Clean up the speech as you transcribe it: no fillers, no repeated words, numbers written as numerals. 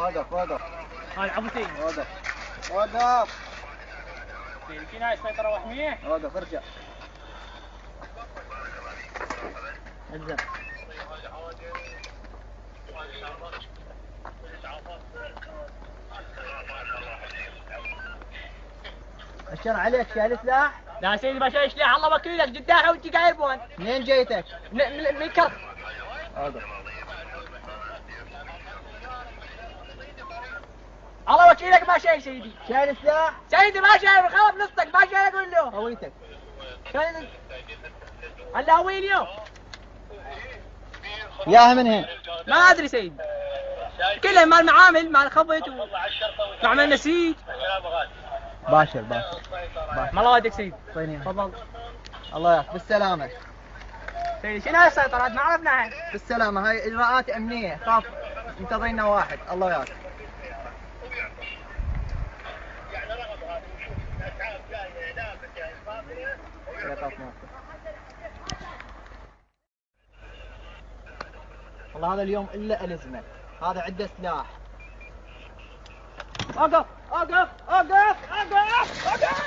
وقف وقف. هاي عبوتين. وقف وقف. في ناس سيطرة وحمية. وقف ارجع. انزل. اشر عليك شايل سلاح؟ لا سيدي ما شايل سلاح الله وكيلك جداحة وانت قايل بون. منين جيتك؟ من كرك. وقف. الله وكيلك ما شايل سيدي. شايل سلاح؟ سيدي ما شايل خلاص نصك ما شايل اقول له. هويتك؟ سيدي. هلا هوي اليوم. ياها من هين؟ ما ادري سيدي. كلهم مع المعامل مع الخبط ومع النسيج. باشر باشر. ما الله ودك سيدي. طيني. تفضل. الله يعافيك بالسلامة. سيدي شنو هاي السيطرات ما عرفناها. بالسلامة هاي اجراءات امنية خاف انتظرنا واحد الله يعافيك. والله هذا اليوم الا الزمه، هذا عنده سلاح. اوقف اوقف اوقف اوقف اوقف.